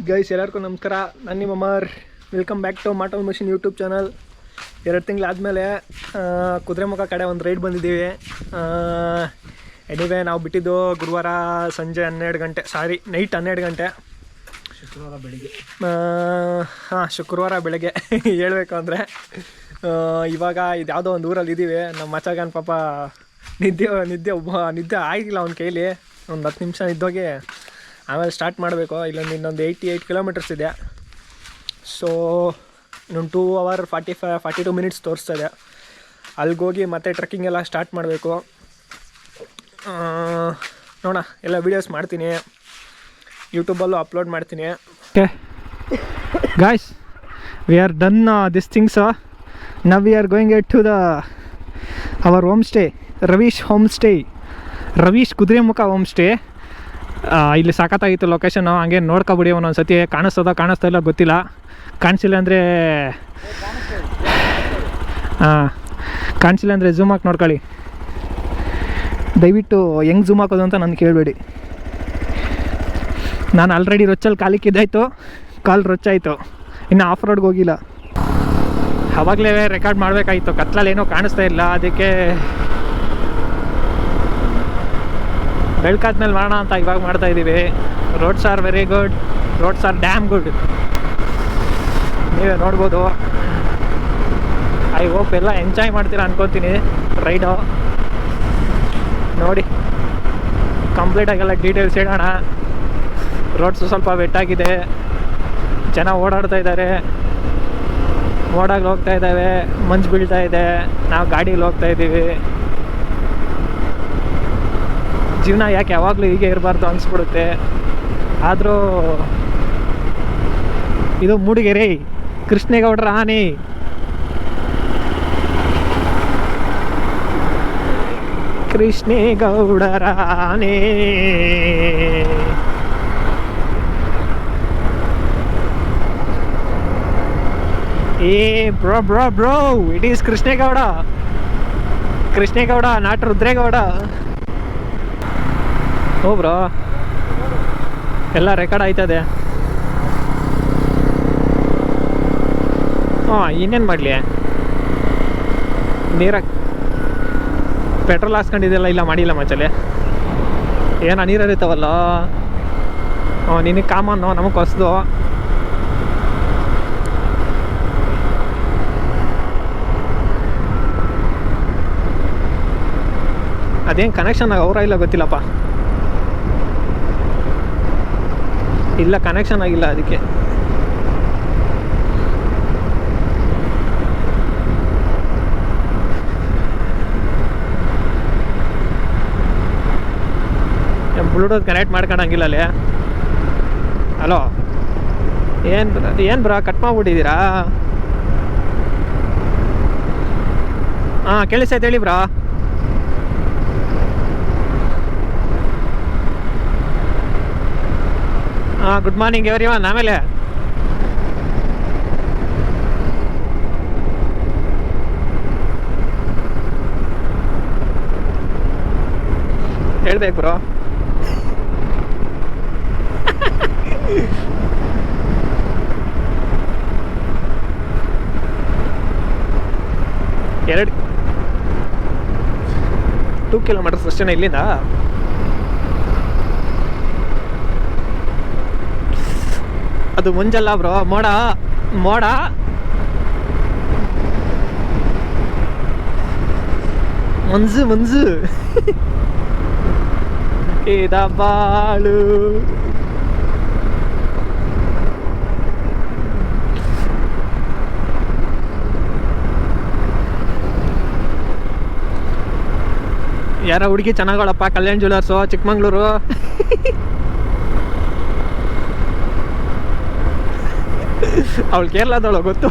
Guys ಎಲ್ಲರಿಗೂ ನಮಸ್ಕಾರ. ನಾನು ನಿಮ್ಮ Amar. Welcome back to mortal machine YouTube channel. 2 ತಿಂಗಳಾದಮೇಲೆ ಕುದುರೆಮುಖ ಕಡೆ ಒಂದು ರೈಡ್ ಬಂದಿದ್ದೀವಿ. ಎನಿವೆ ನಾವು ಬಿಟ್ಟಿದ್ದು ಗುರುವಾರ ಸಂಜೆ 12 ಗಂಟೆ, ನೈಟ್ 12 ಗಂಟೆ, ಶುಕ್ರವಾರ ಬೆಳಿಗ್ಗೆ. ಶುಕ್ರವಾರ ಬೆಳಗ್ಗೆ ಹೇಳ್ಬೇಕು ಅಂದರೆ. ಇವಾಗ ಇದು ಯಾವುದೋ ಒಂದು ಊರಲ್ಲಿ ಇದ್ದೀವಿ. ನಮ್ಮ ಮಚ್ಚಗನ್ ಪಾಪ ನಿದ್ದೆ ಆಗಿಲ್ಲ ಅವನ ಕೈಲಿ. ಒಂದು 10 ನಿಮಿಷ ನಿದ್ದೋಗಿ ಆಮೇಲೆ ಸ್ಟಾರ್ಟ್ ಮಾಡಬೇಕು. ಇನ್ನೊಂದು 88 ಕಿಲೋಮೀಟರ್ಸ್ ಇದೆ. ಸೊ ಇನ್ನೊಂದು 2 hour 42 ಮಿನಿಟ್ಸ್ ತೋರಿಸ್ತಾ ಇದೆ. ಅಲ್ಲಿಗೋಗಿ ಮತ್ತೆ ಟ್ರೆಕ್ಕಿಂಗ್ ಎಲ್ಲ ಸ್ಟಾರ್ಟ್ ಮಾಡಬೇಕು. ನೋಡೋಣ, ಎಲ್ಲ ವೀಡಿಯೋಸ್ ಮಾಡ್ತೀನಿ, ಯೂಟ್ಯೂಬಲ್ಲೂ ಅಪ್ಲೋಡ್ ಮಾಡ್ತೀನಿ. Okay guys, we are done this things. Now we are going at to our home stay, Ravish Kudremukh home stay. ಇಲ್ಲಿ ಸಖತ್ತಾಗಿತ್ತು ಲೊಕೇಶನ್ನು. ಹಂಗೆ ನೋಡ್ಕೊಬಿಡಿ ಒಂದೊಂದು ಸತಿ. ಕಾಣಿಸ್ತಾ ಇಲ್ಲ ಗೊತ್ತಿಲ್ಲ. ಕಾಣಿಸಿಲ್ಲ ಅಂದರೆ ಝೂಮ್ ಹಾಕಿ ನೋಡ್ಕೊಳ್ಳಿ. ದಯವಿಟ್ಟು ಹೆಂಗೆ ಝೂಮ್ ಹಾಕೋದು ಅಂತ ನನಗೆ ಕೇಳಬೇಡಿ. ನಾನು ಆಲ್ರೆಡಿ ರೊಚ್ಚಲ್ಲಿ ಕಾಲಿಕ್ಕಿದ್ದಾಯಿತು, ಕಾಲು ರೊಚ್ಚಾಯಿತು. ಇನ್ನು ಆಫ್ ರೋಡ್ಗೆ ಹೋಗಿಲ್ಲ. ಅವಾಗಲೇ ರೆಕಾರ್ಡ್ ಮಾಡಬೇಕಾಗಿತ್ತು. ಕತ್ಲಲ್ಲಿ ಏನೂ ಕಾಣಿಸ್ತಾ ಇಲ್ಲ, ಅದಕ್ಕೆ ಬೆಳಕಾದ್ಮೇಲೆ ಮಾಡೋಣ ಅಂತ ಇವಾಗ ಮಾಡ್ತಾಯಿದ್ದೀವಿ. Roads are very good, roads are damn good. ನೀವೇ ನೋಡ್ಬೋದು. ಐ ಹೋಪ್ ಎಲ್ಲ ಎಂಜಾಯ್ ಮಾಡ್ತೀರಾ ಅನ್ಕೊತೀನಿ ರೈಡು. ನೋಡಿ, ಕಂಪ್ಲೀಟಾಗೆಲ್ಲ ಡೀಟೇಲ್ಸ್ ಹೇಳೋಣ. ರೋಡ್ಸು ಸ್ವಲ್ಪ ವೆಟ್ಟಾಗಿದೆ, ಜನ ಓಡಾಡ್ತಾ ಇದ್ದಾರೆ, ಮೋಡಾಗ್ಲಿ ಹೋಗ್ತಾ ಇದ್ದಾವೆ, ಮಂಜು ಬೀಳ್ತಾ ಇದೆ, ನಾವು ಗಾಡೀಲಿ ಹೋಗ್ತಾ ಇದ್ದೀವಿ. ಜೀವನ ಯಾಕೆ ಯಾವಾಗಲೂ ಹೀಗೆ ಇರಬಾರ್ದು ಅನಿಸ್ಬಿಡುತ್ತೆ. ಆದರೂ ಇದು ಮೂಡಿಗೆರೆ, ಕೃಷ್ಣೇಗೌಡರ ಆನೆ. ಕೃಷ್ಣೇಗೌಡರ ಆನೆ. Bro it is Krishnegowda, not Rudregowda. Oh bro, ಎಲ್ಲ ರೆಕಾರ್ಡ್ ಆಯ್ತದೆ. ಇನ್ನೇನು ಮಾಡಲಿ, ನೀರಾಗ ಪೆಟ್ರೋಲ್ ಹಾಕ್ಸ್ಕೊಂಡಿದ್ದೆಲ್ಲ ಇಲ್ಲ ಮಾಡಿಲ್ಲ ಮಚ್ಚಲೆ. ಏನು ನೀರು ಹರಿತಾವಲ್ಲ. ನಿನಗೆ ಕಾಮನ್ನು, ನಮಗೆ ಹೊಸ್ದು. ಅದೇನು ಕನೆಕ್ಷನ್ ಅವರ ಇಲ್ಲ ಗೊತ್ತಿಲ್ಲಪ್ಪ. ಇಲ್ಲ, ಕನೆಕ್ಷನ್ ಆಗಿಲ್ಲ ಅದಕ್ಕೆ. ಬ್ಲೂಟೂತ್ ಕನೆಕ್ಟ್ ಮಾಡ್ಕೊಳಂಗಿಲ್ಲ ಅಲ್ಲಿ. ಹಲೋ, ಏನು ಬ್ರಾ ಕಟ್ ಮಾಡ್ಬಿಟ್ಟಿದ್ದೀರಾ? ಕೇಳಿಸ್ತೈತೆ ಹೇಳಿ ಬ್ರಾ. Good morning everyone. ಆಮೇಲೆ ಹೇಳ್ಬೇಕು ಬ್ರೋ. ಎರಡು 2 ಕಿಲೋಮೀಟರ್ಸ್ ಅಷ್ಟೇ ಇಲ್ಲಿಂದ. ಅದು ಮುಂಜಲ್ಲ ಬ್ರೋ, ಮೋಡ ಮಂಜು ಇದ ಬಾಳು. ಯಾರ ಹುಡುಗಿ ಚೆನ್ನಾಗಳಪ್ಪ, ಕಲ್ಯಾಣ್ ಜ್ಯುವೆಲರ್ಸು, ಚಿಕ್ಕಮಂಗ್ಳೂರು. ಅವಳು ಕೇರಳದವಳು ಗೊತ್ತು.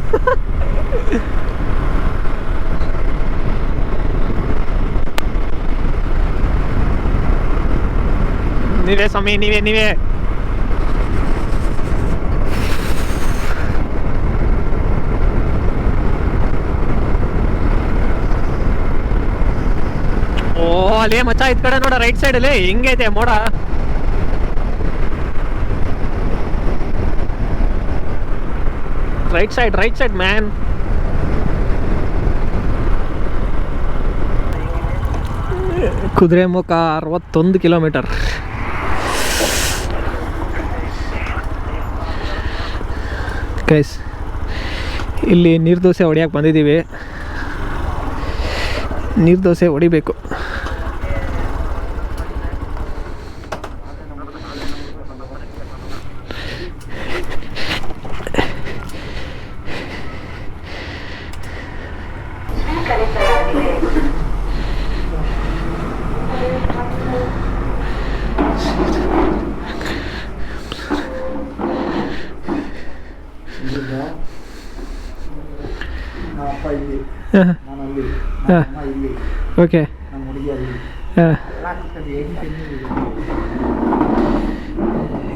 ನೀವೇ ಸ್ವಾಮಿ, ನೀವೇ. ಅಲ್ಲೇ ಮಚ್ಚ ಇದ್ ಕಡೆ ನೋಡ, ರೈಟ್ ಸೈಡ್ ಅಲ್ಲಿ ಹೆಂಗೈತೆ ಮೋಡ. Right side man. Kudremukh 61 kilometre. Guys ಇಲ್ಲಿ ನೀರು ದೋಸೆ ಹೊಡಿಯೋಕೆ ಬಂದಿದ್ದೀವಿ. ನೀರು ದೋಸೆ ಹೊಡಿಬೇಕು. ಓಕೆ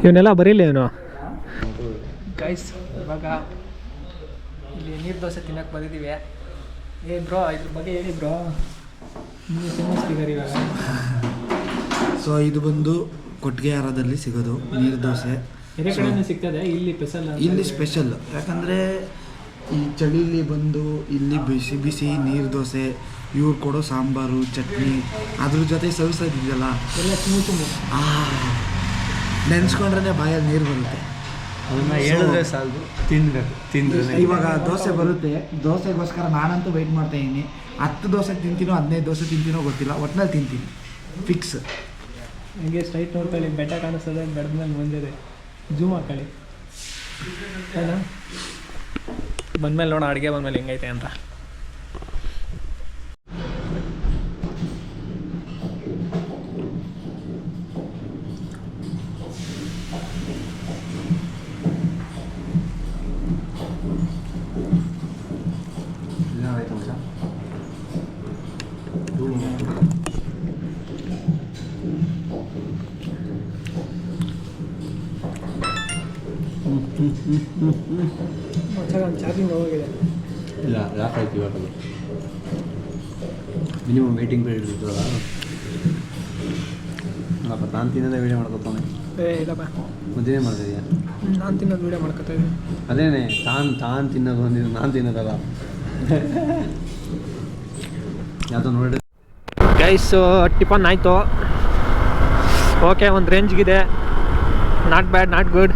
ಇವನ್ನೆಲ್ಲ ಬರೀಲಿ ಇವನು. ಗೈಸ್ ಇವಾಗ ಇಲ್ಲಿ ನೀರು ದೋಸೆ ತಿನ್ನಕ್ಕೆ ಬಂದಿದ್ದೀವಿ. ಬ್ರೋ ಇದ್ರ ಬಗ್ಗೆ ಹೇಳಿ ಬ್ರೋ, ನೀವು ಫೇಮಸ್ ಫಿಗರ್ ಇವಾಗ. ಸೊ ಇದು ಬಂದು ಕೊಟ್ಟಿಗೆಹಾರದಲ್ಲಿ ಸಿಗೋದು ನೀರು ದೋಸೆ. ಬೇರೆ ಕಡೆನೂ ಸಿಗ್ತದೆ, ಇಲ್ಲಿ ಸ್ಪೆಷಲ್. ಇಲ್ಲಿ ಸ್ಪೆಷಲ್ ಯಾಕಂದರೆ ಈ ಚಳಿಲಿ ಬಂದು ಇಲ್ಲಿ ಬಿಸಿ ಬಿಸಿ ನೀರು ದೋಸೆ, ಇವ್ರು ಕೊಡೋ ಸಾಂಬಾರು ಚಟ್ನಿ, ಅದ್ರ ಜೊತೆ ಸವಿಸೋದಿದೆಯಲ್ಲ ಎಲ್ಲ ತುಂಬ ನೆನೆಸ್ಕೊಂಡ್ರೆ ಬಾಯಲ್ಲಿ ನೀರು ಬರುತ್ತೆ. ಅದನ್ನ ಹೇಳಿದ್ರೆ ಸಾಲದು, ತಿಂದ್ರೆ ಇವಾಗ ದೋಸೆ ಬರುತ್ತೆ. ದೋಸೆಗೋಸ್ಕರ ನಾನಂತೂ ವೆಯ್ಟ್ ಮಾಡ್ತಾ ಇದ್ದೀನಿ. 10 ದೋಸೆ ತಿಂತೀನೋ 15 ದೋಸೆ ತಿಂತೀನೋ ಗೊತ್ತಿಲ್ಲ, ಒಟ್ಟಿನಲ್ಲಿ ತಿಂತೀನಿ ಫಿಕ್ಸ್. ಹಂಗೆ ಸ್ಟ್ರೈಟ್ ನೋಡ್ಕೊಳ್ಳಿ, ಬೆಟ್ಟ ಕಾಣಿಸ್ತದೆ, ಬೆಟ್ಟದ ಮೇಲೆ ಬಂದಿದೆ, ಜೂಮ್ ಹಾಕೊಳ್ಳಿ ಅಲ್ಲ. ಬಂದಮೇಲೆ ನೋಡೋಣ ಅಡುಗೆ ಬಂದಮೇಲೆ ಹೆಂಗೈತೆ ಅಂತ. ಚಾರ್ಜಿಂಗ್ ಹೋಗಿದೆ. ಇಲ್ಲ ಲಾಕ್ ಆಯ್ತು ಇವಾಗ. ಮಿನಿಮಮ್ ವೇಟಿಂಗ್ ಪೀರಿಯಡ್ ಇರ್ತದಲ್ಲ. ಅಪ್ಪ ನಾನು ತಿನ್ನೋದೇ ವೀಡಿಯೋ ಮಾಡ್ಕೊತಾನೆ. ಇಲ್ಲಪ್ಪ ಮತ್ತೇನೇ ಮಾಡ್ತಿದ್ಯಾ? ನಾನು ತಿನ್ನೋದು ವೀಡಿಯೋ ಮಾಡ್ಕೊತಾ ಇದ್ದೀನಿ. ಅದೇನೇ ತಾನು ತಿನ್ನೋದು ಅಂದಿದ್ದು, ನಾನು ತಿನ್ನೋದಲ್ಲ. ಯಾವುದೋ ನೋಡಿ ಗೈಸ್ ಟಿಫನ್ ಆಯಿತು. ಓಕೆ, ಒಂದು ರೇಂಜ್ಗಿದೆ. Not bad, not good,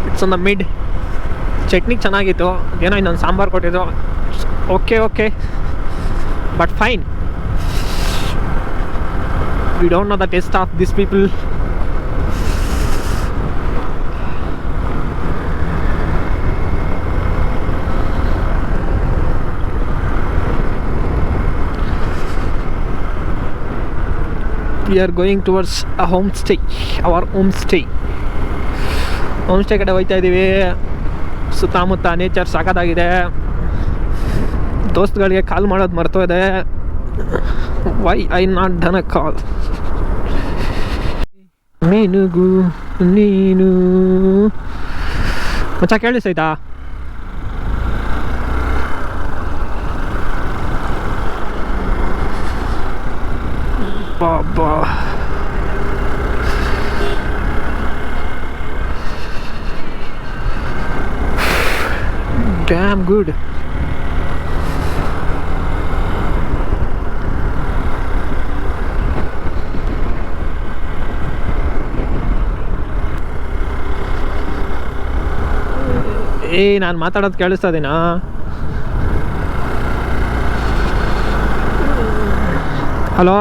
it's on the mid. ಚಟ್ನಿ ಚೆನ್ನಾಗಿತ್ತು, ಏನೋ ಇನ್ನೊಂದು ಸಾಂಬಾರು ಕೊಟ್ಟಿದ್ದು. Okay but fine. We don't know the taste of this people. We are going towards a homestay, our homestay ಕಡೆ ಹೋಗ್ತಾ ಇದ್ದೀವಿ. ಸುತ್ತಮುತ್ತ ನೇಚರ್ ಸಾಕಾಗಿದೆ. ದೋಸ್ತುಗಳಿಗೆ ಕಾಲ್ ಮಾಡೋದು ಮರ್ತೋದೆ. Why I not done a call. ಮೀನುಗು ನೀನು ಮಚ್ಚ ಕೇಳಿಸೈತಾ? ಬಾಬಾ damn good. ನಾನು ಮಾತಾಡೋದು ಕೇಳಿಸ್ತಾ ಇದೀನಾ? ಹಲೋ,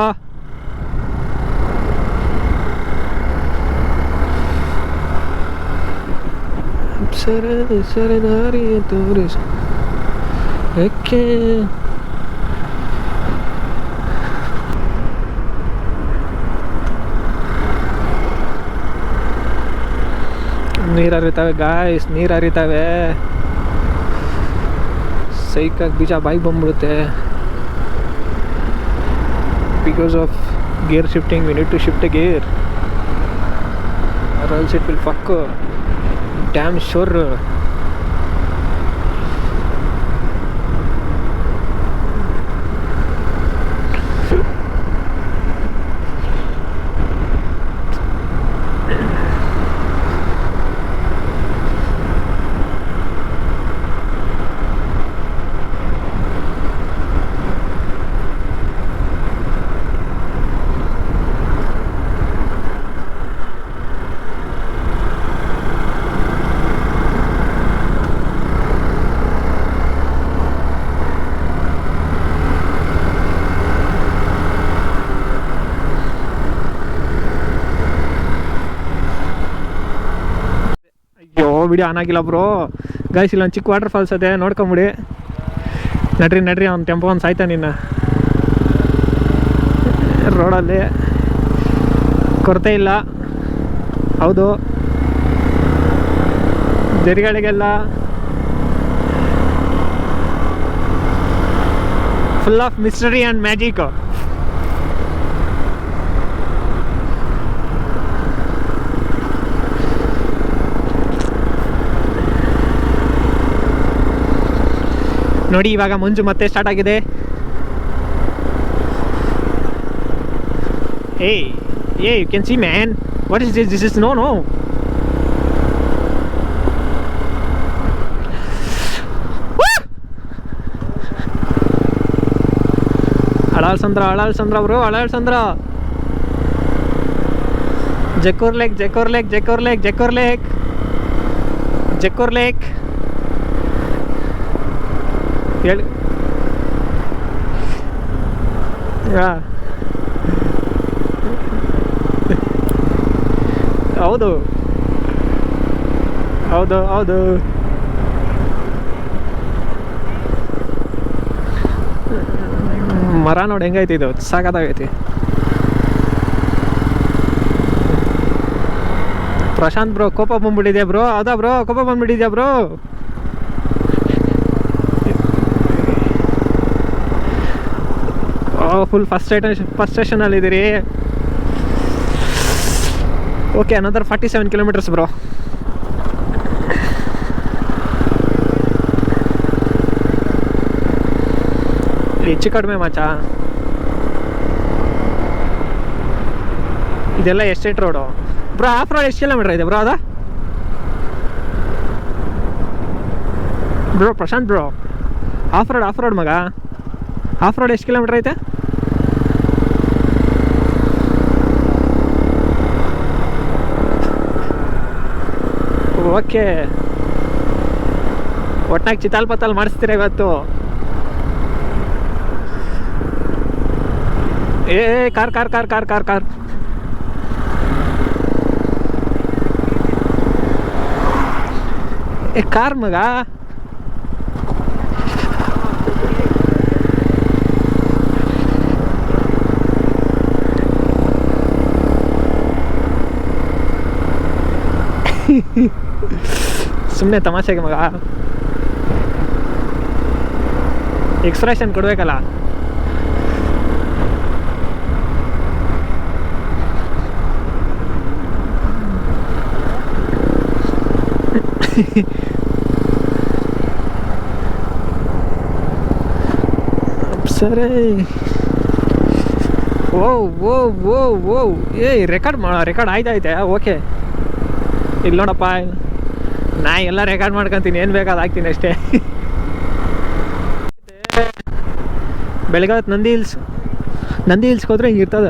ಸರಿ ದಾರಿಯ ತೋರಿಸು ಏಕೆ. ನೀರು ಹರಿತಾವೆ ಗಾಯ್ಸ್, ನೀರು ಹರಿತಾವೆ. ಸೈಕಾಗಿ ಬೀಜ ಬಾಯಿಗೆ ಬಂದ್ಬಿಡುತ್ತೆ. Because of gear shifting we need to shift a gear or else it will fuck. Damn sure. Video on ಆಗಿಲ್ಲ ಬ್ರೋ. ಗೈಸ್ ಇಲ್ಲೊಂದು ಚಿಕ್ಕ ವಾಟರ್ ಫಾಲ್ಸ್ ಅದೇ ನೋಡ್ಕೊಂಬಿಡಿ. ನಡ್ರಿ ಅವ್ನು ಟೆಂಪೋ ಒಂದು ಸಾಯ್ತಾನೆ ನಿನ್ನ ರೋಡಲ್ಲಿ. ಕೊರತೆ ಇಲ್ಲ. ಹೌದು, ಜರಿಗಳಿಗೆಲ್ಲ full of mystery and magic. ನೋಡಿ ಇವಾಗ ಮಂಜು ಮತ್ತೆ ಸ್ಟಾರ್ಟ್ ಆಗಿದೆ. Hey you can see man, what is this? This is no. ಅಳಾಳ್ ಸಂದ್ರ ಬ್ರೋ, ಅಳಾಳ್ ಸಂದ್ರ. ಜೆಕೋರ್ ಲೇಕ್ ಹೇಳಿ. ಹೌದು ಮರ ನೋಡಿ ಹೆಂಗೈತಿ, ಇದು ಸಾಕಾಗೈತಿ. ಪ್ರಶಾಂತ್ ಬ್ರೋ ಕೋಪ ಬಂದ್ಬಿಟ್ಟಿದ್ಯಾ ಬ್ರೋ? ಹೌದಾ ಬ್ರೋ, ಕೋಪ ಬಂದ್ಬಿಟ್ಟಿದ್ಯಾ ಬ್ರೋ? ಫುಲ್ ಫಸ್ಟ್ ಸ್ಟೇಷನಲ್ಲಿದ್ದೀರಿ. Okay, another 47 kilometers bro. ಹೆಚ್ಚು ಕಡಿಮೆ ಮಾಚ. ಇದೆಲ್ಲ estate road bro. Off road ಎಷ್ಟು ಕಿಲೋಮೀಟರ್ ಇದೆ ಬ್ರೋ? ಅದ bro Prashanth bro, off road ಮಗ. ಆಫ್ ರೋಡ್ ಎಷ್ಟು ಕಿಲೋಮೀಟರ್ ಐತೆ? ಓಕೆ, ಒಟ್ನಾಗ ಚಿತಾಲ್ ಪತ್ತಾಲ್ ಮಾಡಿಸ್ತೀರ ಇವತ್ತು. ಏ ಕಾರ್ ಏ ಕಾರ್ ಮಗ. ಸುಮ್ಮನೆ ತಮಾಷೆಗೆ ಮಗ, ಎಕ್ಸ್ಪ್ರೆಷನ್ ಕೊಡ್ಬೇಕಲ್ಲ. ಸರಿ, ಓ ಏಯ್ ರೆಕಾರ್ಡ್ ಆಯ್ತೈತೆ. ಓಕೆ, ಇಲ್ಲಿ ನೋಡಪ್ಪ, ನಾ ಎಲ್ಲ ರೆಕಾರ್ಡ್ ಮಾಡ್ಕೊತೀನಿ, ಏನು ಬೇಕಾದ ಹಾಕ್ತೀನಿ ಅಷ್ಟೇ. ಬೆಳಗ್ಗೆ ಹೊತ್ತು ನಂದಿ ಹಿಲ್ಸ್ಗೆ ಹೋದ್ರೆ ಹಿಂಗಿರ್ತದ.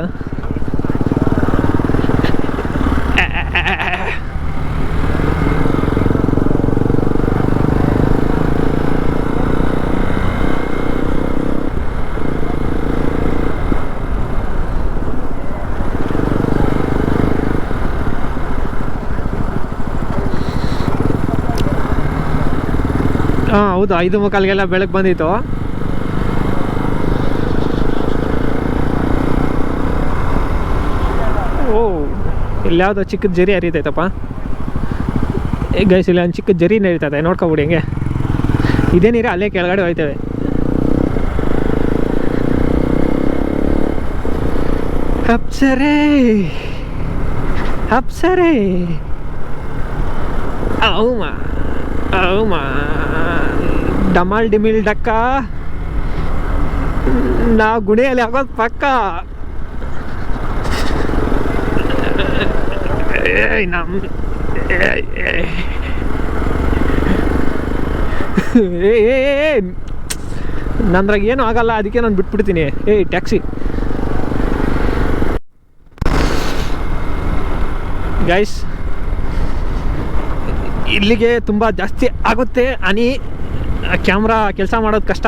ಹಾಂ ಹೌದು, 5:45ಗೆಲ್ಲ ಬೆಳಗ್ಗೆ ಬಂದಿತ್ತು. ಓ, ಇಲ್ಲಿ ಯಾವುದೋ ಚಿಕ್ಕದ ಜರಿ ಹರಿತೈತಪ್ಪ. ಗೈಸ್, ಇಲ್ಲ ಒಂದು ಚಿಕ್ಕದ ಜರಿ ನಡೀತದೆ, ನೋಡ್ಕೊಬಿಡಿ ಹೆಂಗೆ. ಇದೇ ನೀರು ಅಲ್ಲೇ ಕೆಳಗಡೆ ಹೋಯ್ತೇವೆ. ಅಪ್ಸರೇ ಔಮಾ ಡಮಾಲ್ ಡಿಮಿಲ್ ಡಕ್ಕ. ನಾವು ಗುಣಿಯಲ್ಲಿ ಆಗೋದು ಪಕ್ಕ. ನಂದ್ರಾಗ ಏನೂ ಆಗಲ್ಲ, ಅದಕ್ಕೆ ನಾನು ಬಿಟ್ಬಿಡ್ತೀನಿ. ಟ್ಯಾಕ್ಸಿ ಗೈಸ್, ಇಲ್ಲಿಗೆ ತುಂಬ ಜಾಸ್ತಿ ಆಗುತ್ತೆ ಹನಿ. ಕ್ಯಾಮ್ರಾ ಕೆಲಸ ಮಾಡೋದು ಕಷ್ಟ.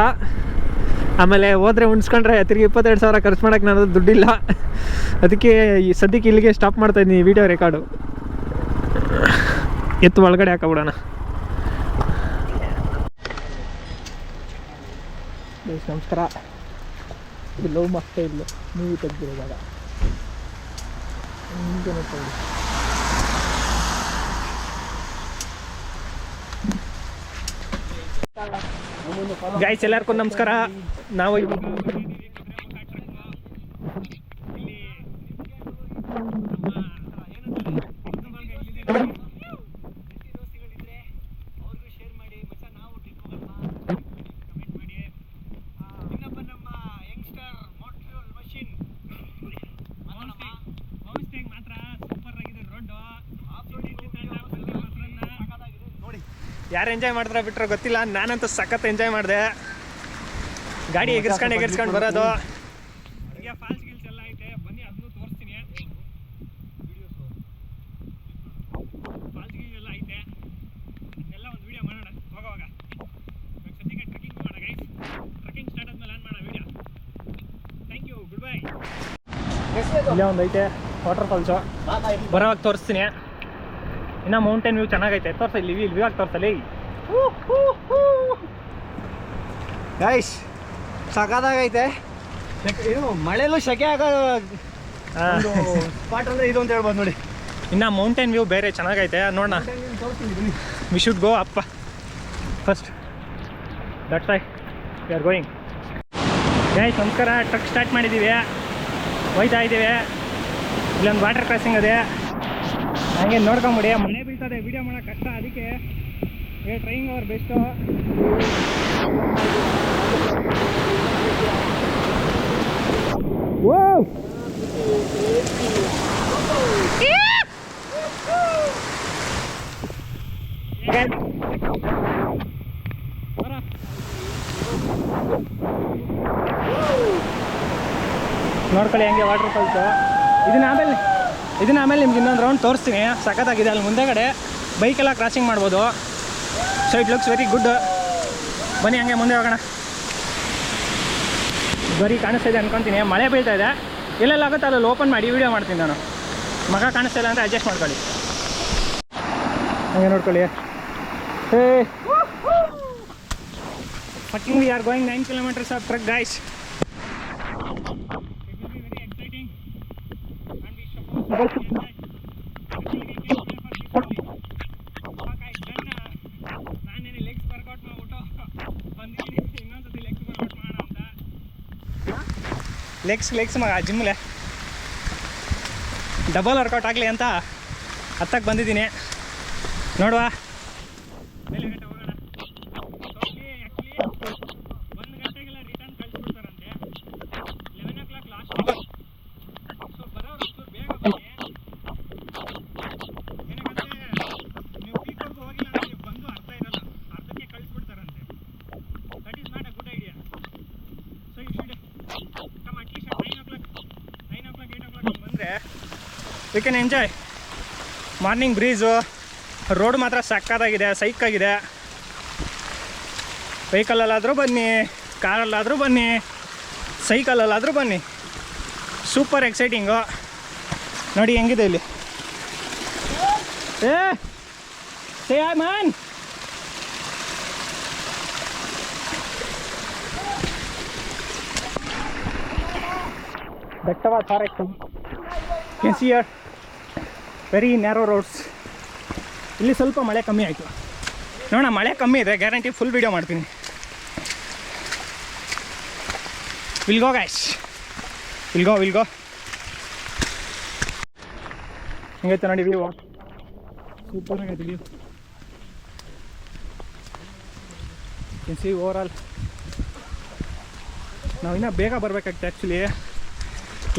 ಆಮೇಲೆ ಹೋದರೆ ಉಣ್ಸ್ಕೊಂಡ್ರೆ ತಿರುಗಿ 22,000 ಖರ್ಚು ಮಾಡೋಕ್ಕೆ ನಾನು ದುಡ್ಡಿಲ್ಲ. ಅದಕ್ಕೆ ಈ ಸದ್ಯಕ್ಕೆ ಇಲ್ಲಿಗೆ ಸ್ಟಾಪ್ ಮಾಡ್ತಾಯಿದ್ದೀನಿ ವಿಡಿಯೋ ರೆಕಾರ್ಡು. ಎತ್ತು ಒಳಗಡೆ ಹಾಕಬಿಡೋಣ. ನಮಸ್ಕಾರ. ಇದು ಮತ್ತೆ ಇಲ್ಲ ಮೂವಿ ತೆಗ್ದಿರೋದಾಗ ಹಿಂಗೆ ನೋಡ್ಕೊಳ್ಳಿ. ಗೈಸ್ ಎಲ್ಲರಿಗೂ ನಮಸ್ಕಾರ. ನಾವು ಯಾರು ಎಂಜಾಯ್ ಮಾಡಿದ್ರೆ ಬಿಟ್ರೆ ಗೊತ್ತಿಲ್ಲ, ನಾನಂತೂ ಸಖತ್ ಎಂಜಾಯ್ ಮಾಡಿದೆ. ಗಾಡಿ ಎಗರ್ಸ್ಕೊಂಡು ಬರೋದು. ಹೀಗೆ ಫಾಲ್ಸ್ ಗಿಲ್ಸ್ ಎಲ್ಲ ಐತೆ, ಬನ್ನಿ ಅದನ್ನು ತೋರಿಸ್ತೀನಿ. ಫಾಲ್ಸ್ ಗಿಲ್ಸ್ ಎಲ್ಲ ಐತೆ, ಅದನ್ನೆಲ್ಲ ಒಂದು ವೀಡಿಯೋ ಮಾಡೋಣ ಹೋಗೋವಾಗ. ಸದ್ಯಕ್ಕೆ ಟ್ರೆಕ್ಕಿಂಗ್ ಮಾಡೋಣ ಗೈಸ್. ಟ್ರೆಕ್ಕಿಂಗ್ ಸ್ಟಾರ್ಟ್ ಆದ್ಮೇಲೆ ಆನ್ ಮಾಡೋಣ video. Thank you, good bye. ಇಲ್ಲೇ ಒಂದು ಐತೆ ವಾಟರ್ ಫಾಲ್ಸು, ಬರೋವಾಗ ತೋರಿಸ್ತೀನಿ. ಇನ್ನು ಮೌಂಟೇನ್ ವ್ಯೂ ಚೆನ್ನಾಗೈತೆ, ತೋರ್ಸ ಇಲ್ಲಿ ವ್ಯೂ ಆಗಿ ತೋರ್ಸಲಿ ಗೈಸ್. ಸಖತ್ತಾಗೈತೆ. ಇದು ಮಳೆಯಲ್ಲೂ ಸೆಕೆ ಆಗೋ ಸ್ಪಾಟ್ ಅಂದರೆ ಇದು ಅಂತ ಹೇಳ್ಬೋದು ನೋಡಿ. ಇನ್ನು ಮೌಂಟೇನ್ ವ್ಯೂ ಬೇರೆ ಚೆನ್ನಾಗೈತೆ, ನೋಡೋಣ. ವಿ ಶುಡ್ ಗೋ ಅಪ್ಪ first. That's why we are going. Guys ನಮಸ್ಕಾರ. ಟ್ರಕ್ ಸ್ಟಾರ್ಟ್ ಮಾಡಿದ್ದೀವಿ, ಹೋಯ್ತಾ ಇದ್ದೀವಿ. ಇಲ್ಲೊಂದು ವಾಟರ್ ಕ್ರಾಸಿಂಗ್ ಅದೇ, ಹಂಗೆ ನೋಡ್ಕೊಂಬಿಡಿ. ಮಳೆ ಬೀಳ್ತದೆ, ವೀಡಿಯೋ ಮಾಡೋಕೆ ಕಷ್ಟ, ಅದಕ್ಕೆ ಟ್ರೈಯಿಂಗ್ ಅವ್ರು ಬೆಸ್ಟು. ನೋಡ್ಕೊಳ್ಳಿ ಹೆಂಗೆ ವಾಟರ್ ಫಾಲ್ಸು. ಇದನ್ನ ಆಮೇಲೆ ನಿಮ್ಗೆ ಇನ್ನೊಂದು ರೌಂಡ್ ತೋರಿಸ್ತೀನಿ. ಸಖತ್ತಾಗಿದೆ. ಅಲ್ಲಿ ಮುಂದೆಗಡೆ ಬೈಕೆಲ್ಲ ಕ್ರಾಸಿಂಗ್ ಮಾಡ್ಬೋದು. So it looks very good. ಬನ್ನಿ ಹಂಗೆ ಮುಂದೆ ಹೋಗೋಣ. ಬರೀ ಕಾಣಿಸ್ತಾ ಇದೆ ಅನ್ಕೊತೀನಿ. ಮಳೆ ಬೀಳ್ತಾ ಇದೆ, ಎಲ್ಲೆಲ್ಲ ಆಗುತ್ತೆ ಅಲ್ಲಲ್ಲಿ ಓಪನ್ ಮಾಡಿ ವೀಡಿಯೋ ಮಾಡ್ತೀನಿ ನಾನು. ಮಗ ಕಾಣಿಸ್ತಾ ಇಲ್ಲ ಅಂದರೆ ಅಡ್ಜಸ್ಟ್ ಮಾಡ್ಕೊಳ್ಳಿ. ಹಂಗೆ ನೋಡ್ಕೊಳ್ಳಿ. ಹೇ fucking we are going 9 kilometers of trek guys. Legs ಮಗ ಜಿಮ್ಲೆ ಡಬಲ್ ವರ್ಕೌಟ್ ಆಗಲಿ ಅಂತ ಹತ್ತಕ್ಕೆ ಬಂದಿದ್ದೀನಿ. ನೋಡುವ ಮೇಲೆ ಗಂಟೆ ಹೋಗೋಣ. ಆ್ಯಕ್ಚುಲಿ 1 ಗಂಟೆಗೆಲ್ಲ ರಿಟರ್ನ್ ಕಳಿಸ್ಬಿಡ್ತಾರಂತೆ. 11 o'clock last. ಸೊ ಬರೋರು ಒಂಚೂರು ಬೇಗ ಬನ್ನಿ. ಏನಕ್ಕಂದರೆ ನೀವು ಪೀಕ್ವರೆಗೂ ಹೋಗಿಲ್ಲ ಅಂದರೆ ನೀವು ಬಂದು ಅರ್ಥ ಇರಲ್ಲ, ಅರ್ಧಕ್ಕೆ ಕಳಿಸ್ಬಿಡ್ತಾರಂತೆ. That is not a good idea. So you should come at least 9 o'clock 8 o'clock ಬಂದರೆ we can enjoy. Morning breeze, road ಮಾತ್ರ ಸಕ್ಕತ್ತಾಗಿದೆ, ಸೈಕಾಗಿದೆ. ವೆಹಿಕಲಲ್ಲಾದರೂ ಬನ್ನಿ, ಕಾರಲ್ಲಾದರೂ ಬನ್ನಿ, ಸೈಕಲಲ್ಲಾದರೂ ಬನ್ನಿ. Super exciting. ನೋಡಿ ಹೆಂಗಿದೆ ಇಲ್ಲಿ. Say hi man. ಬೆಟ್ಟವಾದ forest. Can see here very narrow roads. ಇಲ್ಲಿ ಸ್ವಲ್ಪ ಮಳೆ ಕಮ್ಮಿ ಆಯಿತು. ನೋಡೋಣ, ಮಳೆ ಕಮ್ಮಿ ಇದೆ, ಗ್ಯಾರಂಟಿ ಫುಲ್ ವೀಡಿಯೋ ಮಾಡ್ತೀನಿ. ವಿಲ್ ಗೋ ಗೈಸ್, ವಿಲ್ ಗೋ. ಹೆಂಗೈತೆ ನೋಡಿ ವ್ಯೂ, ಸೂಪರ್ ಆಗೈತೆ view. Can see over all. ನಾವು ಇನ್ನೂ ಬೇಗ ಬರಬೇಕಾಗಿತ್ತು, ಆ್ಯಕ್ಚುಲಿ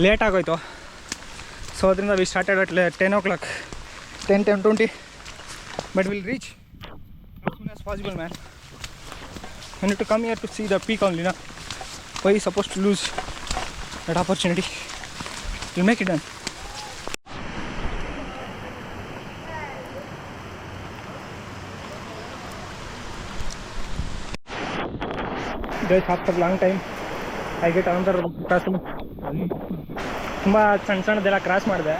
ಲೇಟ್ ಆಗೋಯ್ತು. ಸೊ ಅದರಿಂದ we started at 10 o'clock, 10:20. But we'll reach as soon as possible, man. I need to come here to see the peak only, na. Why are you supposed to lose that opportunity? We'll make it done. Just after long time, I get another crossing. ತುಂಬ ಸಣ್ಣದೆಲ್ಲ cross ಮಾಡಿದೆ.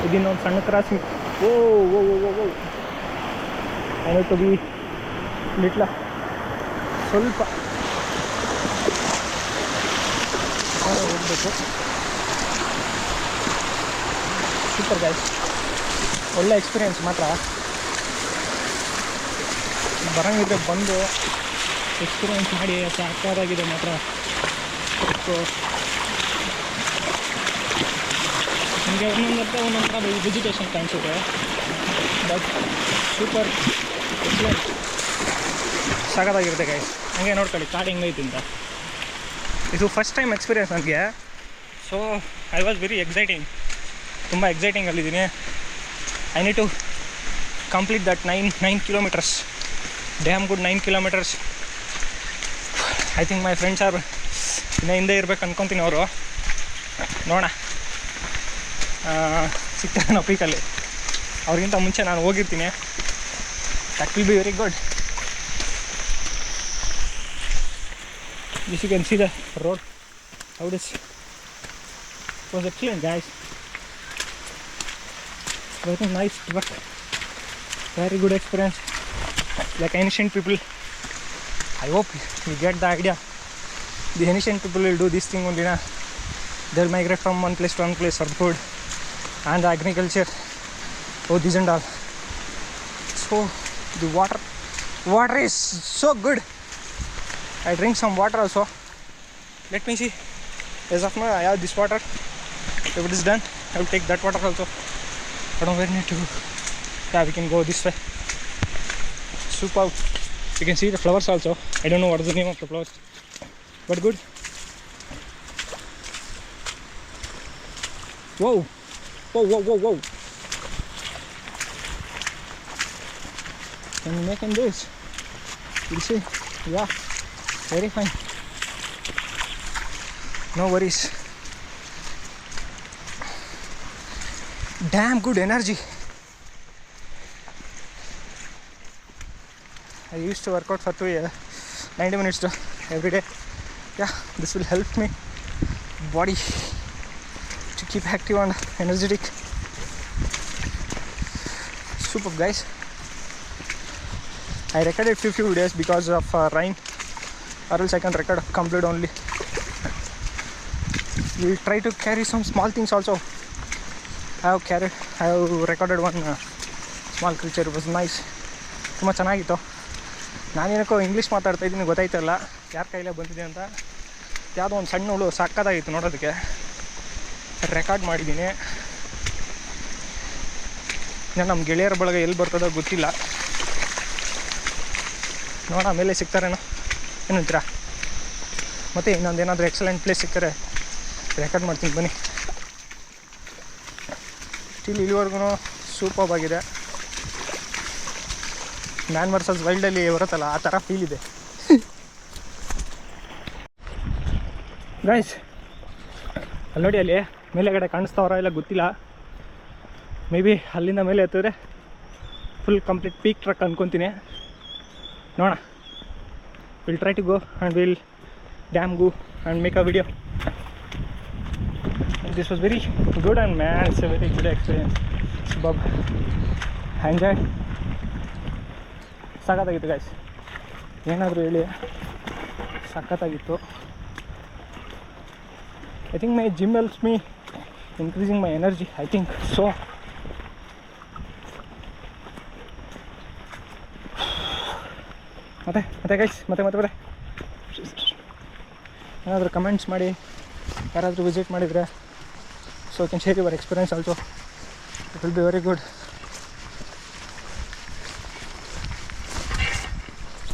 ಇದಿನ್ನೊಂದು ಸಣ್ಣ crossing. Oh I to be little ಸ್ವಲ್ಪ ಹೋಗಬೇಕು. Super guys, ಒಳ್ಳೆ experience ಮಾತ್ರ. ಬರೋಂಗಿದ್ರೆ ಬಂದು experience ಮಾಡಿ ಸಾಕಾಗಿದೆ ಮಾತ್ರ. ಸೊ ನಿಮಗೆ ಒಂದೊಂಥರ ವೆಜಿಟೇಷನ್ ಕಾಣಿಸುತ್ತೆ, ಬಟ್ ಸೂಪರ್ ಎಕ್ಸಲೆಂಟ್ ಸಾಕಾಗಿರುತ್ತೆ ಗೈಸ್. ಹಂಗೆ ನೋಡ್ಕೊಳ್ಳಿ ಕಾಡು ಹೆಂಗೈತಿ ಅಂತ. ಇದು ಫಸ್ಟ್ ಟೈಮ್ ಎಕ್ಸ್ಪೀರಿಯೆನ್ಸ್ ನನಗೆ. So I was very exciting, ತುಂಬ ಎಕ್ಸೈಟಿಂಗಲ್ಲಿದ್ದೀನಿ. I need to complete that 9 kilometers. Damn good 9 kilometers. I think my friends are ಇನ್ನೂ ಹಿಂದೆ ಇರ್ಬೇಕು ಅನ್ಕೊತೀನಿ ಅವರು. ನೋಡೋಣ ಸಿಗ್ತಾರೆ ನಾವು ಪೀಕಲ್ಲಿ. ಅವ್ರಿಗಿಂತ ಮುಂಚೆ ನಾನು ಹೋಗಿರ್ತೀನಿ. That will be very good. This you can see the road how this was excellent guys. Very nice work, very good experience. Like ancient people, I hope you get the idea. The ancient people will do this thing only na. They'll migrate from one place to one place for food and the agriculture. Oh, this and all. So the water is so good. I drink some water also. Let me see. As of now I have this water. If it is done, I will take that water also. I don't really need to. Yeah, we can go this way. Super. You can see the flowers also. I don't know what is the name of the flowers, but good. Whoa, whoa, whoa, whoa, whoa. Can you make in this? You see? Yeah, very fine. No worries. Damn good energy. I used to work out for 2 years, 90 minutes every day. Yeah, this will help me body to keep active and energetic. Superb guys. I recorded few videos because of rain, or else I can record complete only. We'll try to carry some small things also. I have recorded one small creature. It was nice. ತುಂಬ ಚೆನ್ನಾಗಿತ್ತು. ನಾನೇನಕ್ಕೋ English ಮಾತಾಡ್ತಾ ಇದ್ದೀನಿ ಗೊತ್ತಾಯ್ತಲ್ಲ ಯಾರ ಕೈಲೇ ಬಂದಿದೆ ಅಂತ. ಯಾವುದೋ ಒಂದು ಸಣ್ಣ ಹುಳು ಸಾಕಾಗಿತ್ತು ನೋಡೋದಕ್ಕೆ. ರೆಕಾರ್ಡ್ ಮಾಡಿದ್ದೀನಿ. ಇನ್ನು ನಮ್ಮ ಗೆಳೆಯರ ಬಳಗ ಎಲ್ಲಿ ಬರ್ತದೋ ಗೊತ್ತಿಲ್ಲ. ನೋಡೋಣ ಆಮೇಲೆ ಸಿಗ್ತಾರೇನೋ, ಏನಂತೀರಾ? ಮತ್ತು ಇನ್ನೊಂದೇನಾದರೂ ಎಕ್ಸಲೆಂಟ್ ಪ್ಲೇಸ್ ಸಿಗ್ತಾರೆ ರೆಕಾರ್ಡ್ ಮಾಡ್ತೀನಿ ಬನ್ನಿ. ಸ್ಟಿಲ್ ಇಲ್ಲಿವರೆಗೂ ಸೂಪರ್ ಆಗಿದೆ. ಮ್ಯಾನ್ ವರ್ಸಸ್ ವೈಲ್ಡಲ್ಲಿ ಬರುತ್ತಲ್ಲ ಆ ಥರ ಫೀಲ್ ಇದೆ ಗೈಸ್. ಅಲ್ಲಿ ನೋಡಿ, ಅಲ್ಲಿ ಮೇಲೆಗಡೆ ಕಾಣಿಸ್ತಾವ್ರ ಇಲ್ಲ ಗೊತ್ತಿಲ್ಲ. ಮೇ ಬಿ ಅಲ್ಲಿಂದ ಮೇಲೆ ಎತ್ತಿದ್ರೆ ಫುಲ್ ಕಂಪ್ಲೀಟ್ ಪೀಕ್ ಟ್ರಕ್ ಅಂದ್ಕೊತೀನಿ. ನೋಡೋಣ. Will try to go and will damn go and make a video. This was very good and man, it's a very good experience. ಸುಬಾಬ್ ಎಂಜಾಯ್. ಸಖತ್ತಾಗಿತ್ತು ಗೈಸ್, ಏನಾದರೂ ಹೇಳಿ ಸಖತ್ತಾಗಿತ್ತು. I think my gym helps me increasing my energy, I think so. ಮತ್ತೆ guys ಮತ್ತೆ ಏನಾದರೂ comments ಮಾಡಿ, ಯಾರಾದರೂ ವಿಸಿಟ್ ಮಾಡಿದರೆ so I can share your experience also. It will be very good.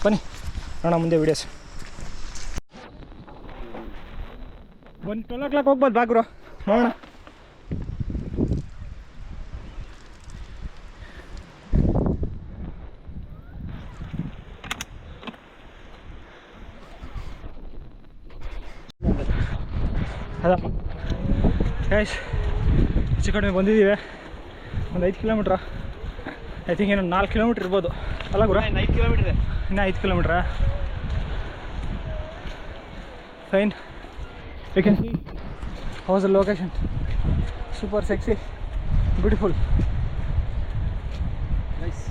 ಬನ್ನಿ ನೋಡೋಣ ಮುಂದೆ ವೀಡಿಯೋಸ್. 12 o'clock ಹೋಗ್ಬೋದು ಬಾಗ್ರು, ನೋಡೋಣ. ಅದಪ್ಪ ಗೈಸ್, ಹೆಚ್ಚು ಕಡಿಮೆ ಬಂದಿದ್ದೀವಿ. ಒಂದು 5 ಕಿಲೋಮೀಟ್ರ, ಐ ಥಿಂಕ್ ಇನ್ನೊಂದು 4 ಕಿಲೋಮೀಟ್ರ್ ಇರ್ಬೋದು ಅಲ್ಲ ಗುರು? 5 ಕಿಲೋಮೀಟ್ರ್. ಇನ್ನು 5 ಕಿಲೋಮೀಟ್ರಾ? Fine. You can see how's the location. Super sexy, beautiful. Nice.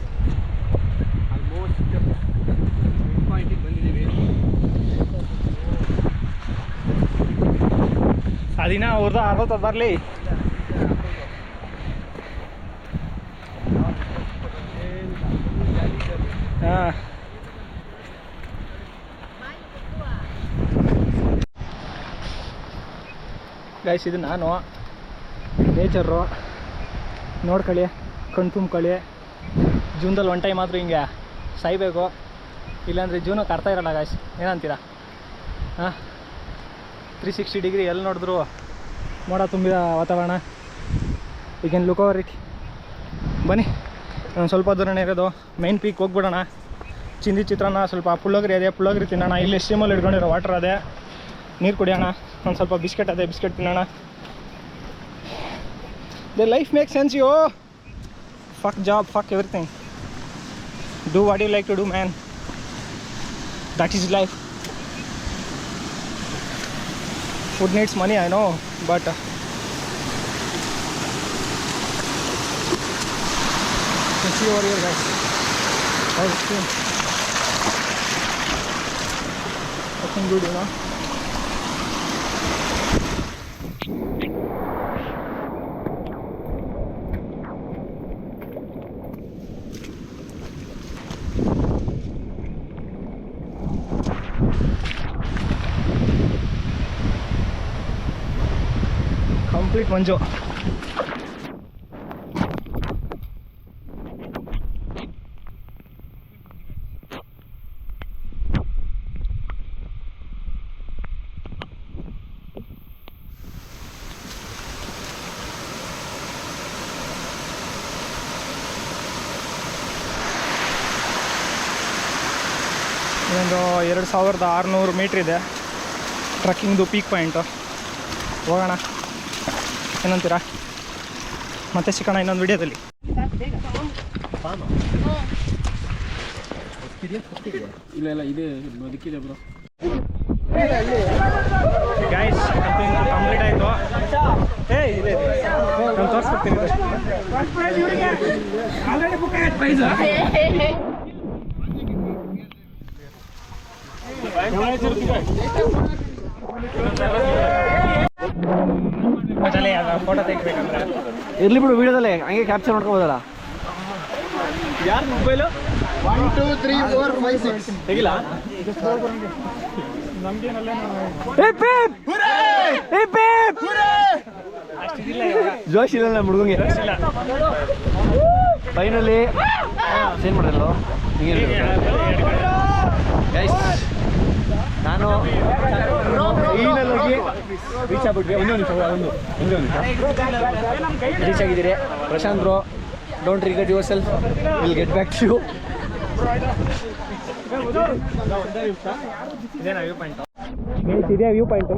ಅದಿನ ಅವ್ರದ್ದು 60 ಬರಲಿ. ಹಾಂ ಗೈಸ್, ಇದು ನಾನು ನೇಚರು ನೋಡ್ಕೊಳ್ಳಿ, ಕಣ್ ತುಂಬ್ಕೊಳ್ಳಿ. ಜೂನ್ದಲ್ಲಿ ಒನ್ ಟೈಮ್ ಆದರೂ ಹಿಂಗೆ ಸಾಯ್ಬೇಕು, ಇಲ್ಲಾಂದರೆ ಜೂನಕ್ಕೆ ಅರ್ಥ ಇರಲ್ಲ ಗೈಸ್. ಏನಂತೀರಾ? ಹಾಂ, 360 ಡಿಗ್ರಿ ಎಲ್ಲಿ ನೋಡಿದ್ರು ಮೋಡ ತುಂಬಿದ ವಾತಾವರಣ. You can look over it. ಬನ್ನಿ, ನಾನು ಸ್ವಲ್ಪ ದೂರನೇ ಇರೋದು. ಮೈನ್ ಪೀಕ್ ಹೋಗ್ಬಿಡೋಣ. ಚಿಂದಿ ಚಿತ್ರಾನ್ನ, ಸ್ವಲ್ಪ ಪುಳ್ಳೋಗರಿ ಅದೇ, ಪುಳ್ಳೋಗರಿ ತಿನ್ನೋಣ. ಇಲ್ಲಿ ಸ್ಟೀಮಲ್ಲಿ ಇಟ್ಕೊಂಡಿರೋ ವಾಟರ್ ಅದೇ, ನೀರು ಕುಡಿಯೋಣ. ಒಂದು ಸ್ವಲ್ಪ ಬಿಸ್ಕೆಟ್ ಅದೇ, ಬಿಸ್ಕೆಟ್ ತಿನ್ನೋಣ. The life make sense yo. Fuck job, fuck everything. Do what you like to do man. That is life. Food needs money, I know, but you can see over here, guys. How it's been. Looking good, you know. Complete ಮಂಜು. ಇದೊಂದು 2600 metre ಇದೆ ಟ್ರಕ್ಕಿಂಗ್ದು peak point. ಹೋಗೋಣ, ಏನಂತೀರಾ? ಮತ್ತೆ ಸಿಗೋಣ ಇನ್ನೊಂದು ವಿಡಿಯೋದಲ್ಲಿ. ಇಲ್ಲ ಇದೆ ಬದುಕಿದೆ ಬ್ರೋ. ಗೈಸ್, ಕಂಪ್ಲೀಟ್ ಆಯಿತು. ನಾನು ತೋರಿಸ್ಕೊಡ್ತೀನಿ. ಮಜಾಲೆ ಫೋಟೋ ತೆಗಿಬೇಕಂದ್ರೆ ಇರ್ಲಿ ಬಿಡು, ವಿಡಿಯೋದಲ್ಲೇ ಹಂಗೆ ಕ್ಯಾಪ್ಚರ್ ಮಾಡ್ಕೋಬೋದಲ್ಲ. ಯಾರು ಮೊಬೈಲು 1 2 3 4 5 6 ತೆಗಿಲ್ಲ ನಮ್ಗೇನಲ್ಲ. ಅಷ್ಟಿಲ್ಲ ಜೋಶ್ ಇಲ್ಲ ನಮ್ಮ ಹುಡುಗಂಗೆ. ಇಲ್ಲ. ಫೈನಲಿ ಏನು ಮಾಡಲ್ಲ ಗೈಸ್. ನಾನು ರೀಚ್ ಆಗ್ಬಿಟ್ವಿ. ಒಂದೇ ನಿಮಿಷ ರೀಚ್ ಆಗಿದ್ದೀರಿ. Prashanth bro, don't regret yourself, will get back to you. ಇದೇನಾ ವ್ಯೂ ಪಾಯಿಂಟು? ಇದೇ ವ್ಯೂ ಪಾಯಿಂಟು.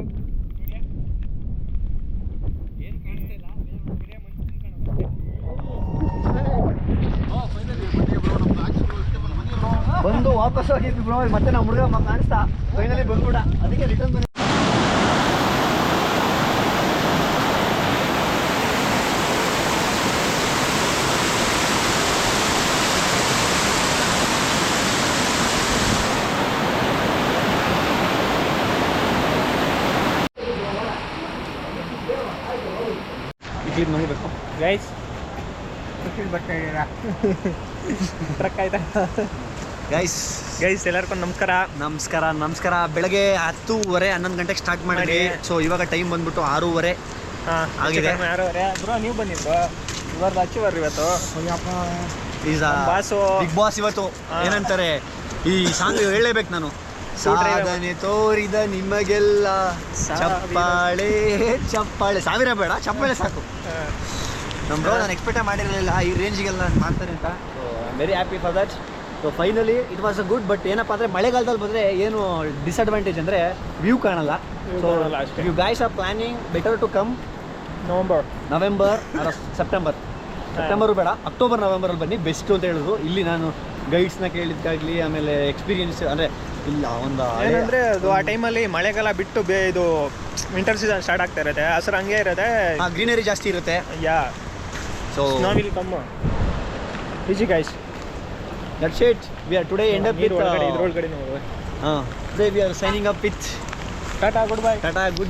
ಬಂದು ವಾಪಸ್ ಹೋಗಿದ್ವಿ ಬ್ರೋ. ಮತ್ತೆ ನಾವು ಹುಡುಗ ಕಾಣಿಸ್ತಾ ಫೈನಲಿ ಬಂದ್ಬಿಡ, ಅದಕ್ಕೆ ರಿಟರ್ನ್ ಬಂದ. ಇಡ್ಲಿ ನೋಡಬೇಕು ಗೈಸ್. ಬರ್ತಾ ಇದ್ದೀರಾ? ಟ್ರಕ್ ಆಯ್ತಾ ಗೈಸ್? ಗೈಸ್ ಎಲ್ಲರಿಗೂ ನಮಸ್ಕಾರ. ನಮಸ್ಕಾರ. ಬೆಳಗ್ಗೆ 10:30 11 ಗಂಟೆಗೆ ಸ್ಟಾರ್ಟ್ ಮಾಡಿ. ಸೊ ಇವಾಗ ಟೈಮ್ ಬಂದ್ಬಿಟ್ಟು 6:30 ಆಗಿದೆ. 6:30 ಬ್ರೋ. ನೀವು ಬಂದಿದ್ದು ಇವ್ರದ್ದು ಅಚ್ಚಿವರ್ ಇವತ್ತು. ಬಾಸು ಬಿಗ್ ಬಾಸ್ ಇವತ್ತು ಏನಂತಾರೆ ಈ ಸಾಂಗ್ ಹೇಳಲೇಬೇಕು ನಾನು. ಸಾಧನೆ ತೋರಿದ ನಿಮಗೆಲ್ಲ ಚಪ್ಪಾಳೆ. 1000 ಬೇಡ, ಚಪ್ಪಾಳೆ ಸಾಕು. ಬ್ರೋ, ನಾನು ಎಕ್ಸ್ಪೆಕ್ಟೇ ಮಾಡಿರಲಿಲ್ಲ ಈ ರೇಂಜಿಗೆಲ್ಲ ಮಾಡ್ತಾರೆ ಅಂತ. Very happy for that. So finally it was a good. But ಏನಪ್ಪ ಅಂದರೆ ಮಳೆಗಾಲದಲ್ಲಿ ಬಂದರೆ ಏನು ಡಿಸ್ಅಡ್ವಾಂಟೇಜ್ ಅಂದರೆ ವ್ಯೂ ಕಾಣಲ್ಲ. So you guys are planning better to come November September ಬೇಡ, ಅಕ್ಟೋಬರ್ ನವೆಂಬರಲ್ಲಿ ಬನ್ನಿ, ಬೆಸ್ಟು ಅಂತ ಹೇಳಿದ್ರು. ಇಲ್ಲಿ ನಾನು ಗೈಡ್ಸ್ನ ಕೇಳಿದ್ದಾಗಲಿ, ಆಮೇಲೆ ಎಕ್ಸ್ಪೀರಿಯನ್ಸ್ ಅಂದರೆ ಇಲ್ಲ ಒಂದು ಏನಂದರೆ ಅದು ಆ ಟೈಮಲ್ಲಿ ಮಳೆಗಾಲ ಬಿಟ್ಟು ಇದು ವಿಂಟರ್ ಸೀಸನ್ ಸ್ಟಾರ್ಟ್ ಆಗ್ತಾ ಇರುತ್ತೆ. ಹಸಿರು ಹಂಗೆ ಇರುತ್ತೆ, ಗ್ರೀನರಿ ಜಾಸ್ತಿ ಇರುತ್ತೆ. Yeah. So snow will come easy guys. That's it. We are today end up with ಇದ್ರೊಳಗಡೆ today we are signing up with tata, goodbye. Tata, good